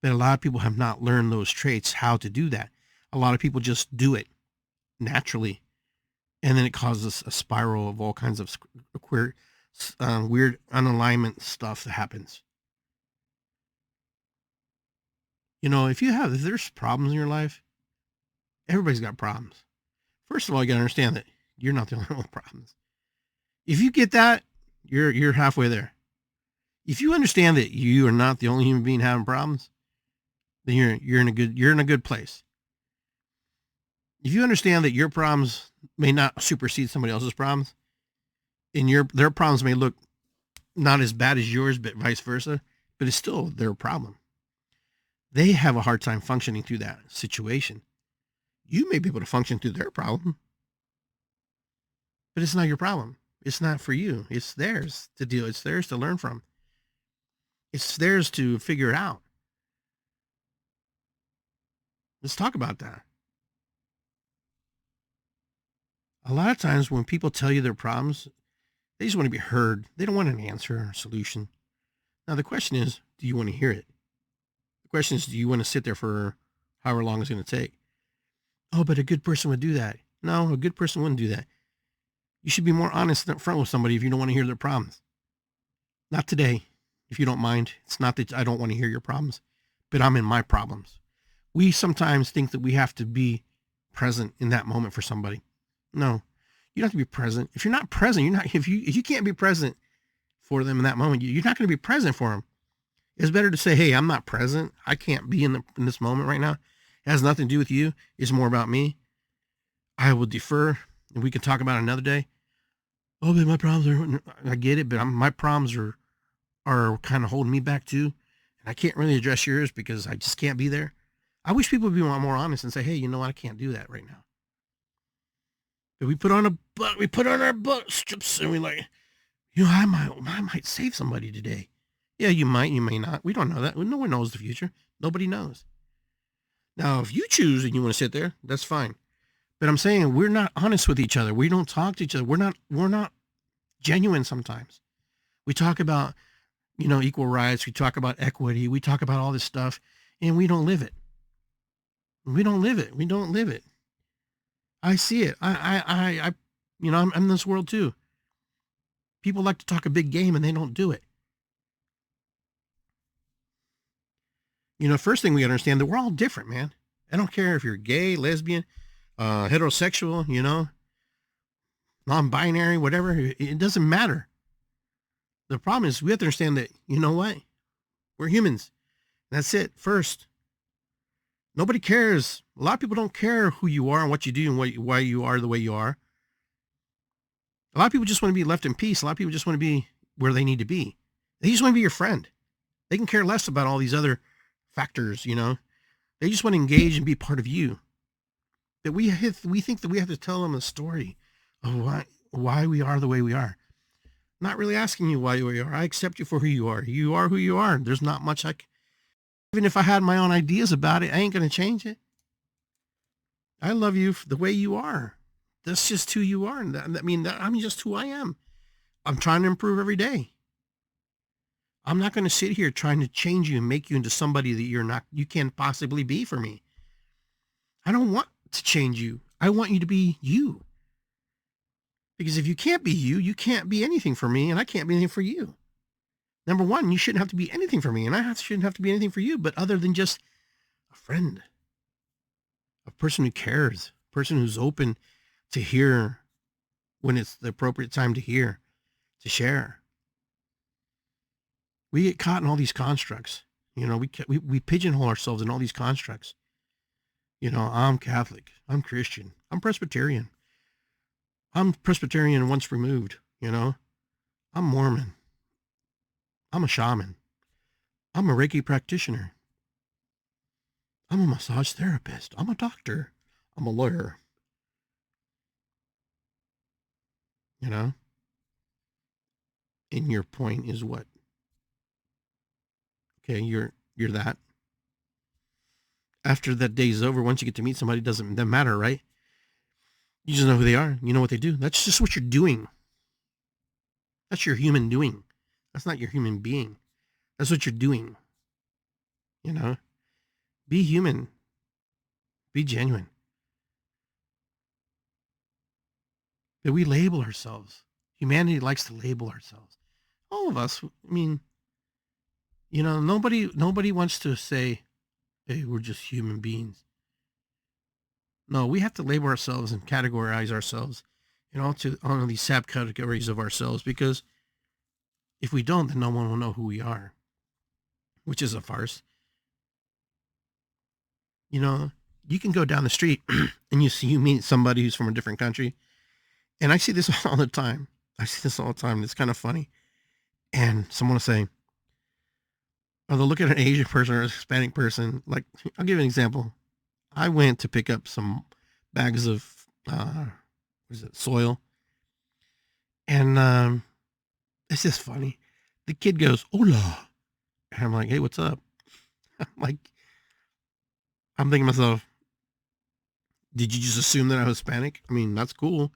But a lot of people have not learned those traits, how to do that. A lot of people just do it naturally. And then it causes a spiral of all kinds of weird unalignment stuff that happens. If there's problems in your life, everybody's got problems. First of all, you got to understand that you're not the only one with problems. If you get that, you're halfway there. If you understand that you are not the only human being having problems, then you're in a good place. If you understand that your problems may not supersede somebody else's problems, and their problems may look not as bad as yours, but vice versa, but it's still their problem. They have a hard time functioning through that situation. You may be able to function through their problem, but it's not your problem. It's not for you. It's theirs to deal. It's theirs to learn from. It's theirs to figure it out. Let's talk about that. A lot of times when people tell you their problems, they just want to be heard. They don't want an answer or a solution. Now, the question is, do you want to hear it? The question is, do you want to sit there for however long it's going to take? Oh, but a good person would do that. No, a good person wouldn't do that. You should be more honest up front with somebody if you don't want to hear their problems. Not today, if you don't mind. It's not that I don't want to hear your problems, but I'm in my problems. We sometimes think that we have to be present in that moment for somebody. No, you don't have to be present. If you're not present, if you can't be present for them in that moment, you're not going to be present for them. It's better to say, hey, I'm not present. I can't be in this moment right now. It has nothing to do with you. It's more about me. I will defer, and we can talk about it another day. Oh, but my problems are, I get it, but my problems are kind of holding me back too. And I can't really address yours because I just can't be there. I wish people would be more honest and say, hey, you know what? I can't do that right now. But we put on our butt strips and we like, I might save somebody today. Yeah, you might, you may not. We don't know that. No one knows the future. Nobody knows. Now, if you choose and you want to sit there, that's fine. But I'm saying we're not honest with each other. We don't talk to each other. We're not genuine sometimes. We talk about, equal rights. We talk about equity. We talk about all this stuff, and we don't live it. We don't live it. We don't live it. I see it. I'm in this world too. People like to talk a big game and they don't do it. First thing we got to understand that we're all different, man. I don't care if you're gay, lesbian, heterosexual, non-binary, whatever. It doesn't matter. The problem is we have to understand that, what? We're humans. That's it. First, nobody cares. A lot of people don't care who you are and what you do and why you are the way you are. A lot of people just want to be left in peace. A lot of people just want to be where they need to be. They just want to be your friend. They can care less about all these other factors, They just want to engage and be part of you. That we think that we have to tell them a story of why we are the way we are. Not really asking you why you are. I accept you for who you are. You are who you are. There's not much even if I had my own ideas about it, I ain't going to change it. I love you the way you are. That's just who you are. I'm just who I am. I'm trying to improve every day. I'm not going to sit here trying to change you and make you into somebody that you can't possibly be for me. I don't want to change you. I want you to be you. Because if you can't be you, you can't be anything for me, and I can't be anything for you. Number one, you shouldn't have to be anything for me, and I shouldn't have to be anything for you, but other than just a friend, a person who cares, a person who's open to hear when it's the appropriate time to hear, to share. We get caught in all these constructs. We pigeonhole ourselves in all these constructs. I'm Catholic. I'm Christian. I'm Presbyterian. I'm Presbyterian once removed. I'm Mormon. I'm a shaman. I'm a Reiki practitioner. I'm a massage therapist. I'm a doctor. I'm a lawyer. And your point is what? Okay, you're that. After that day's over, once you get to meet somebody, it doesn't matter, right? You just know who they are. You know what they do. That's just what you're doing. That's your human doing. That's not your human being. That's what you're doing. Be human. Be genuine. But we label ourselves. Humanity likes to label ourselves. All of us. Nobody wants to say, hey, we're just human beings. No, we have to label ourselves and categorize ourselves, on these subcategories of ourselves, because if we don't, then no one will know who we are, which is a farce. You can go down the street and you meet somebody who's from a different country. And I see this all the time. It's kind of funny. And someone will say, or they'll look at an Asian person or a Hispanic person. Like, I'll give you an example. I went to pick up some bags of, soil. And it's just funny. The kid goes, hola. And I'm like, hey, what's up? I'm thinking to myself, did you just assume that I was Hispanic? I mean, that's cool.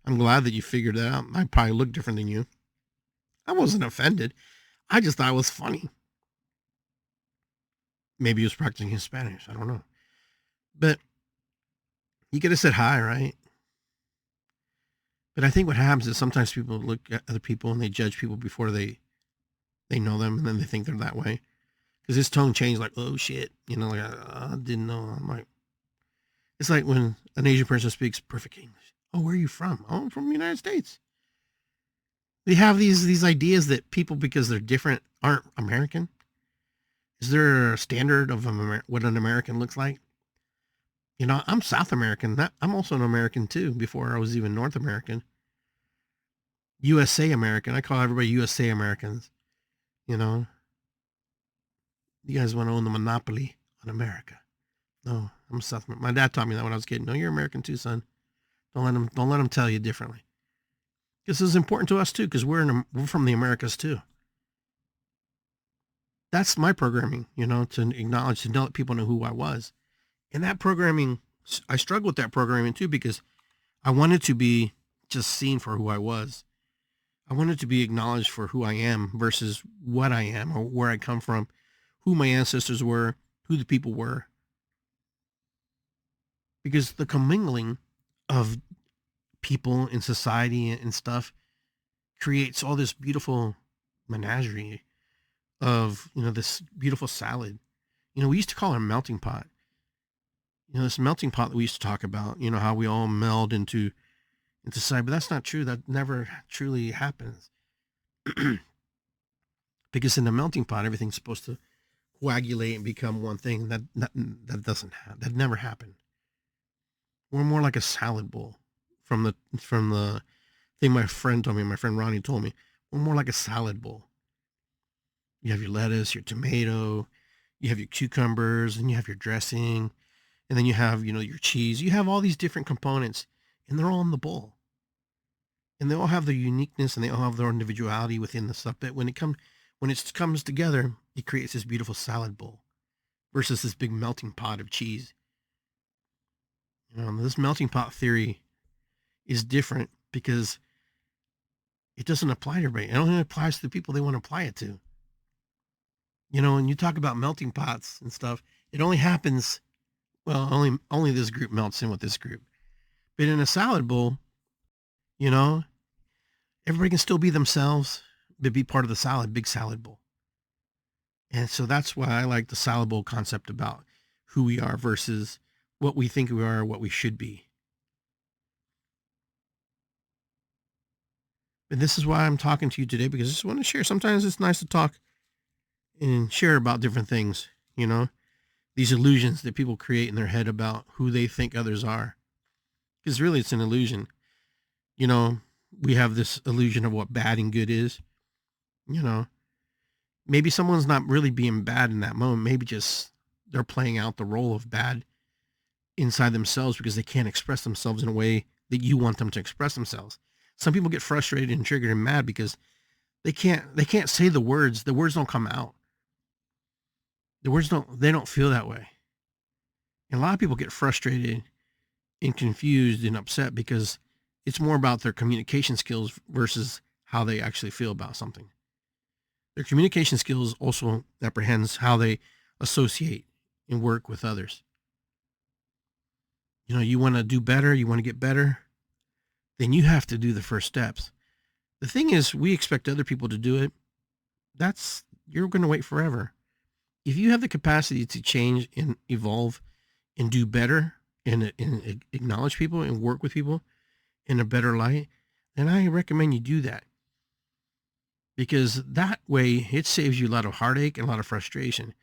I'm glad that you figured that out. I probably look different than you. I wasn't offended. I just thought it was funny. Maybe he was practicing his Spanish. I don't know. But you could have said hi, right? But I think what happens is sometimes people look at other people and they judge people before they know them, and then they think they're that way. Because his tone changed, like, oh shit, I didn't know. I'm like, it's like when an Asian person speaks perfect English. Oh, where are you from? Oh, I'm from the United States. They have these ideas that people, because they're different, aren't American. Is there a standard of what an American looks like? I'm South American. I'm also an American too, before I was even North American. USA American. I call everybody USA Americans. You guys want to own the monopoly on America. No, I'm South. My dad taught me that when I was a kid. No, you're American too, son. Don't let them tell you differently. This is important to us too, because we're from the Americas too. That's my programming, to acknowledge, to let people know who I was. And that programming, I struggled with that programming too, because I wanted to be just seen for who I was. I wanted to be acknowledged for who I am versus what I am or where I come from, who my ancestors were, who the people were. Because the commingling of people in society and stuff creates all this beautiful menagerie of, this beautiful salad. We used to call it a melting pot. This melting pot that we used to talk about, how we all meld into society, but that's not true. That never truly happens. Because in the melting pot, everything's supposed to coagulate and become one thing. That never happened. We're more like a salad bowl from the thing my friend told me, my friend Ronnie told me. We're more like a salad bowl. You have your lettuce, your tomato, you have your cucumbers, and you have your dressing, and then you have, your cheese. You have all these different components, and they're all in the bowl. And they all have their uniqueness, and they all have their individuality within the stuff. But when it comes together, it creates this beautiful salad bowl versus this big melting pot of cheese. This melting pot theory is different because it doesn't apply to everybody. It only applies to the people they want to apply it to. When you talk about melting pots and stuff, it only happens, well, only this group melts in with this group. But in a salad bowl, everybody can still be themselves, but be part of the big salad bowl. And so that's why I like the salad bowl concept about who we are versus what we think we are, what we should be. And this is why I'm talking to you today, because I just want to share. Sometimes it's nice to talk and share about different things, these illusions that people create in their head about who they think others are. Because really it's an illusion. We have this illusion of what bad and good is. Maybe someone's not really being bad in that moment. Maybe just they're playing out the role of bad inside themselves because they can't express themselves in a way that you want them to express themselves. Some people get frustrated and triggered and mad because they can't say the words. The words don't come out. They don't feel that way. And a lot of people get frustrated and confused and upset because it's more about their communication skills versus how they actually feel about something. Their communication skills also apprehends how they associate and work with others. You want to do better, you want to get better, then you have to do the first steps. The thing is, we expect other people to do it. You're going to wait forever. If you have the capacity to change and evolve and do better and acknowledge people and work with people in a better light, then I recommend you do that. Because that way it saves you a lot of heartache and a lot of frustration.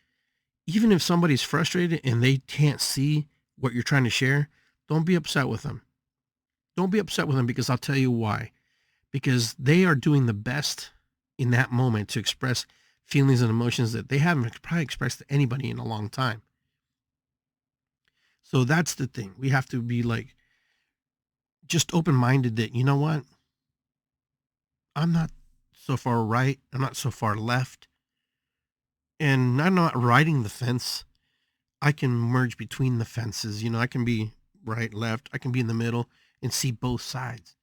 Even if somebody's frustrated and they can't see what you're trying to share, don't be upset with them. Don't be upset with them, because I'll tell you why. Because they are doing the best in that moment to express feelings and emotions that they haven't probably expressed to anybody in a long time. So that's the thing. We have to be like just open-minded that, you know what? I'm not so far right. I'm not so far left. And I'm not riding the fence. I can merge between the fences. I can be right, left. I can be in the middle and see both sides.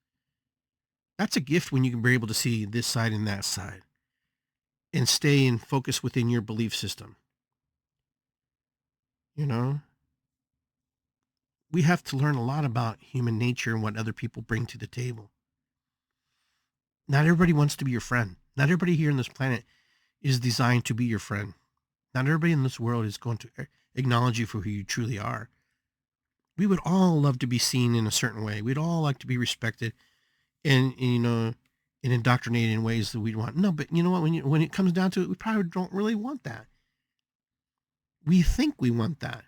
That's a gift when you can be able to see this side and that side and stay and focus within your belief system. We have to learn a lot about human nature and what other people bring to the table. Not everybody wants to be your friend. Not everybody here on this planet is designed to be your friend. Not everybody in this world is going to acknowledge you for who you truly are. We would all love to be seen in a certain way. We'd all like to be respected and indoctrinated in ways that we'd want. No, but you know what? When it comes down to it, we probably don't really want that. We think we want that,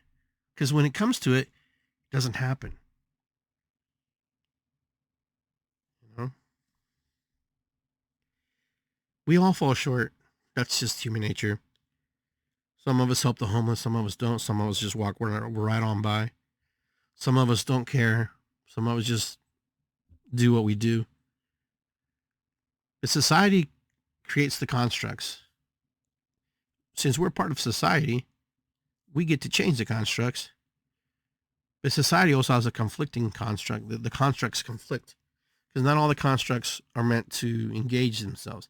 because when it comes to it, it doesn't happen. We all fall short. That's just human nature. Some of us help the homeless, some of us don't. Some of us just walk right on by. Some of us don't care. Some of us just do what we do. But society creates the constructs. Since we're part of society, we get to change the constructs. But society also has a conflicting construct. The constructs conflict because not all the constructs are meant to engage themselves.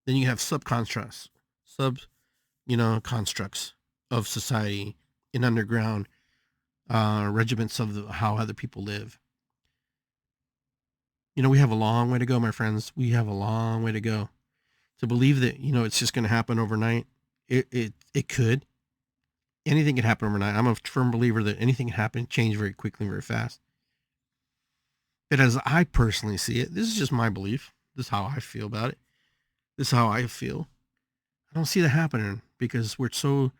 Then you have subconstructs, constructs of society in underground regiments of how other people live. We have a long way to go, my friends. We have a long way to go. To believe that, it's just going to happen overnight, it could. Anything can happen overnight. I'm a firm believer that anything can happen, change very quickly and very fast. But as I personally see it, this is just my belief. This is how I feel about it. This is how I feel. I don't see that happening because we're so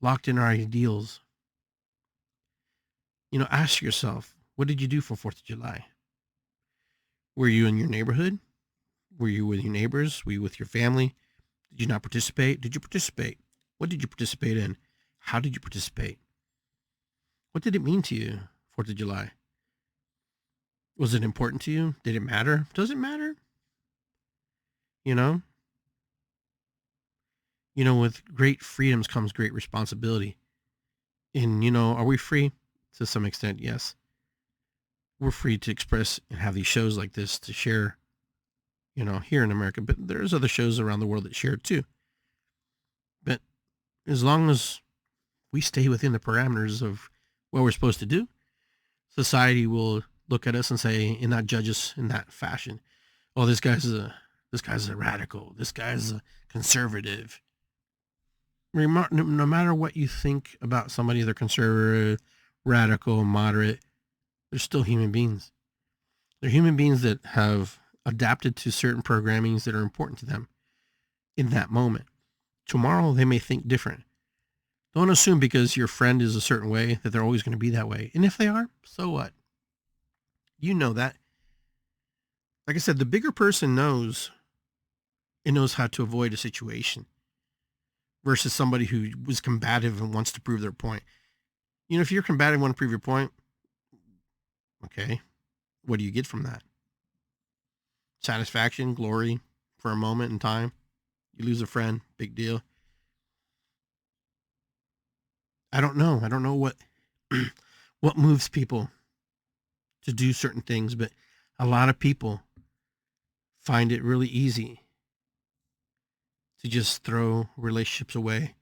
locked in our ideals. Ask yourself, what did you do for 4th of July? Were you in your neighborhood? Were you with your neighbors? Were you with your family? Did you not participate? Did you participate? What did you participate in? How did you participate? What did it mean to you, 4th of July? Was it important to you? Did it matter? Does it matter? With great freedoms comes great responsibility. And, are we free? To some extent, yes. We're free to express and have these shows like this to share, here in America. But there's other shows around the world that share too. But as long as we stay within the parameters of what we're supposed to do, society will look at us and say, and not judge us in that fashion. Oh, this guy's a radical. This guy's a conservative. No matter what you think about somebody, they're conservative, radical, moderate, they're still human beings. They're human beings that have adapted to certain programmings that are important to them in that moment. Tomorrow, they may think different. Don't assume because your friend is a certain way that they're always going to be that way. And if they are, so what? You know that. Like I said, the bigger person knows how to avoid a situation versus somebody who was combative and wants to prove their point. If you're combative and want to prove your point, okay, what do you get from that? Satisfaction, glory for a moment in time. You lose a friend, big deal. I don't know. I don't know what what moves people to do certain things, but a lot of people find it really easy to just throw relationships away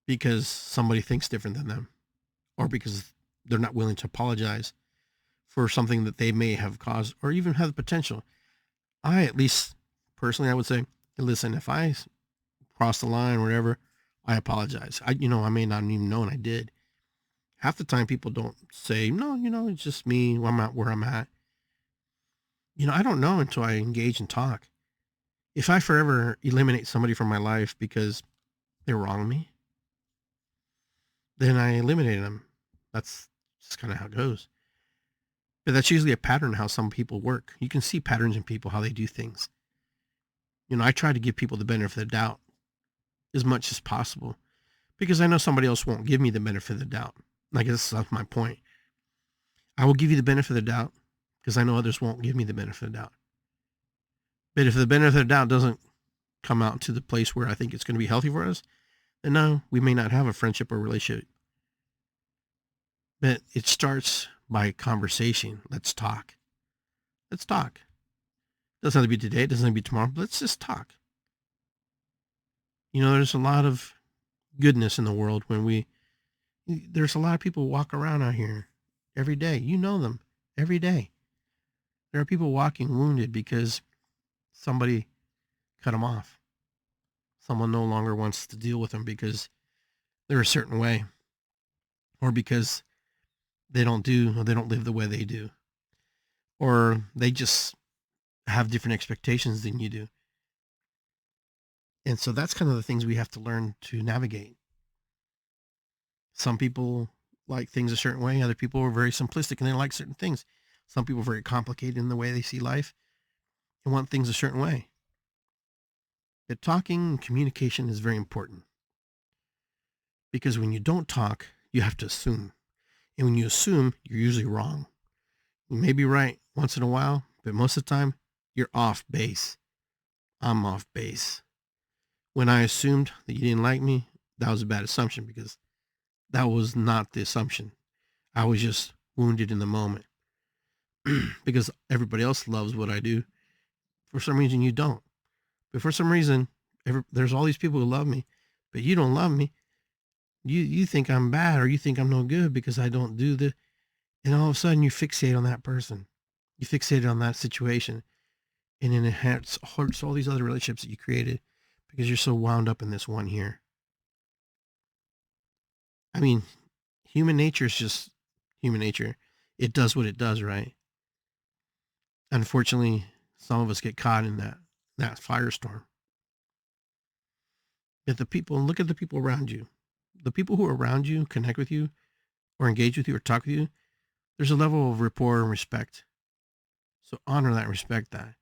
because somebody thinks different than them or because they're not willing to apologize for something that they may have caused or even have the potential. At least personally, I would say, listen, if I cross the line or whatever, I apologize. I may not even know, and I did. Half the time people don't say, no, it's just me. I'm at where I'm at. I don't know until I engage and talk. If I forever eliminate somebody from my life because they wronged me, then I eliminate them. That's just kind of how it goes. But that's usually a pattern how some people work. You can see patterns in people, how they do things. I try to give people the benefit of the doubt as much as possible because I know somebody else won't give me the benefit of the doubt. I guess that's my point. I will give you the benefit of the doubt because I know others won't give me the benefit of the doubt. But if the benefit of the doubt doesn't come out to the place where I think it's going to be healthy for us, then no, we may not have a friendship or relationship. But it starts by conversation. Let's talk. Let's talk. It doesn't have to be today. It doesn't have to be tomorrow. But let's just talk. There's a lot of goodness in the world there's a lot of people walk around out here every day. You know them every day. There are people walking wounded because somebody cut them off. Someone no longer wants to deal with them because they're a certain way or because they don't live the way they do, or they just have different expectations than you do. And so that's kind of the things we have to learn to navigate. Some people like things a certain way. Other people are very simplistic and they like certain things. Some people are very complicated in the way they see life and want things a certain way. But talking and communication is very important. Because when you don't talk, you have to assume. And when you assume, you're usually wrong. You may be right once in a while, but most of the time, you're off base. I'm off base. When I assumed that you didn't like me, that was a bad assumption because that was not the assumption. I was just wounded in the moment because everybody else loves what I do. For some reason, you don't. But for some reason, there's all these people who love me, but you don't love me. You think I'm bad or you think I'm no good because I don't do the, and all of a sudden you fixate on that person. You fixated on that situation. And then it hurts all these other relationships that you created because you're so wound up in this one here. I mean, human nature is just human nature. It does what it does, right? Unfortunately, some of us get caught in that firestorm. But look at the people around you. The people who are around you, connect with you, or engage with you, or talk with you, there's a level of rapport and respect. So honor that, respect that.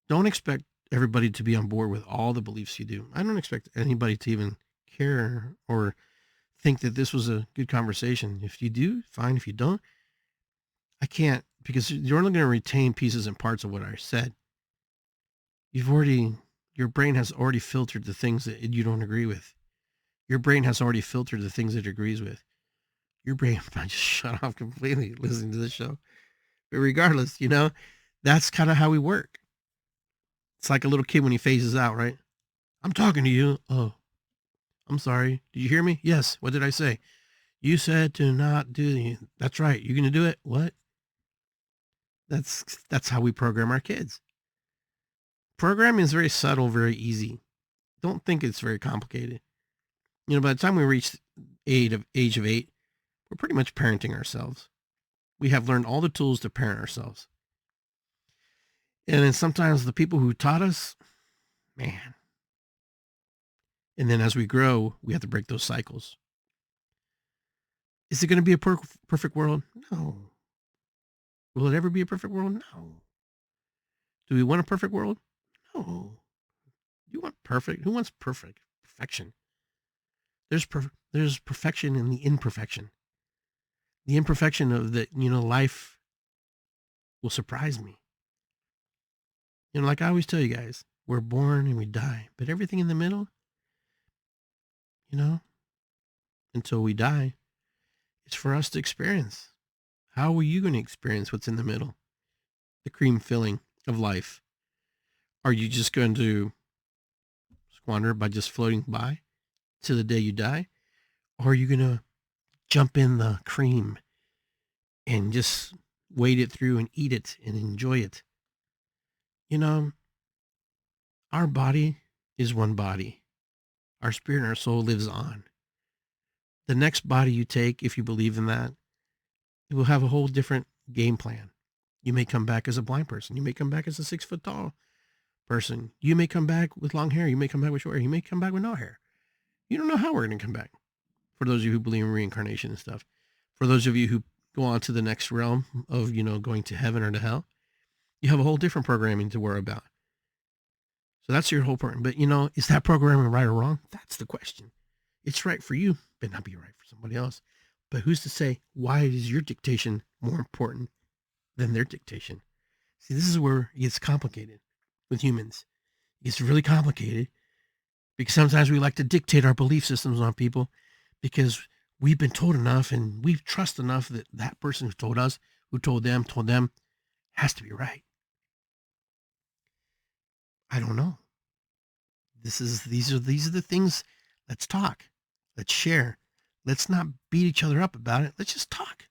Don't expect everybody to be on board with all the beliefs you do. I don't expect anybody to even care or think that this was a good conversation. If you do, fine. If you don't, I can't, because you're only going to retain pieces and parts of what I said. Your brain has already filtered the things that you don't agree with. Your brain has already filtered the things it agrees with. Your brain might just shut off completely listening to the show. But regardless, that's kind of how we work. It's like a little kid when he phases out, right? I'm talking to you. Oh, I'm sorry. Did you hear me? Yes. What did I say? You said to not do. That's right. You're going to do it. What? That's how we program our kids. Programming is very subtle, very easy. Don't think it's very complicated. By the time we reach age of 8, we're pretty much parenting ourselves. We have learned all the tools to parent ourselves. And then sometimes the people who taught us, man. And then as we grow, we have to break those cycles. Is it going to be a perfect world? No. Will it ever be a perfect world? No. Do we want a perfect world? No. You want perfect? Who wants perfection? There's perfection in the imperfection. The imperfection of life will surprise me. Like I always tell you guys, we're born and we die, but everything in the middle, until we die, it's for us to experience. How are you going to experience what's in the middle? The cream filling of life. Are you just going to squander by just floating by to the day you die? Or are you going to jump in the cream and just wade it through and eat it and enjoy it? Our body is one body. Our spirit and our soul lives on. The next body you take, if you believe in that, it will have a whole different game plan. You may come back as a blind person. You may come back as a 6 foot tall person. You may come back with long hair. You may come back with short hair. You may come back with no hair. You don't know how we're going to come back. For those of you who believe in reincarnation and stuff. For those of you who go on to the next realm of, going to heaven or to hell, you have a whole different programming to worry about. So that's your whole point. But, is that programming right or wrong? That's the question. It's right for you, but not be right for somebody else. But who's to say why is your dictation more important than their dictation? See, this is where it gets complicated with humans. It gets really complicated because sometimes we like to dictate our belief systems on people because we've been told enough and we trust enough that that person who told us, who told them, has to be right. I don't know. These are the things. Let's talk. Let's share. Let's not beat each other up about it. Let's just talk.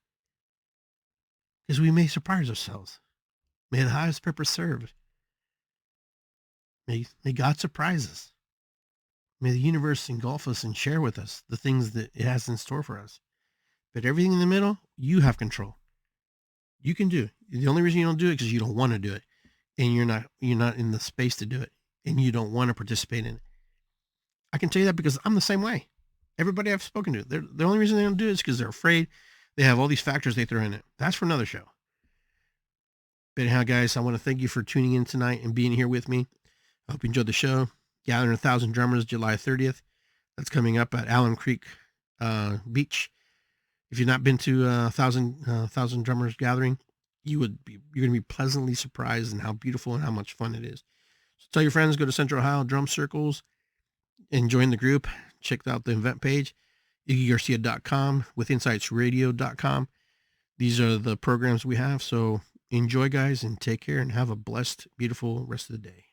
Because we may surprise ourselves. May the highest purpose served. May God surprise us. May the universe engulf us and share with us the things that it has in store for us. But everything in the middle, you have control. You can do it. The only reason you don't do it is because you don't want to do it. And you're not in the space to do it. And you don't want to participate in it. I can tell you that because I'm the same way. Everybody I've spoken to, the only reason they don't do it is because they're afraid. They have all these factors they throw in it. That's for another show. But anyhow, guys, I want to thank you for tuning in tonight and being here with me. I hope you enjoyed the show. Gathering 1,000 Drummers, July 30th. That's coming up at Allen Creek Beach. If you've not been to Thousand Drummers Gathering, you're going to be pleasantly surprised in how beautiful and how much fun it is. So tell your friends, go to Central Ohio Drum Circles and join the group. Check out the event page, IggyGarcia.com, WithInsightsRadio.com. These are the programs we have. So enjoy, guys, and take care and have a blessed, beautiful rest of the day.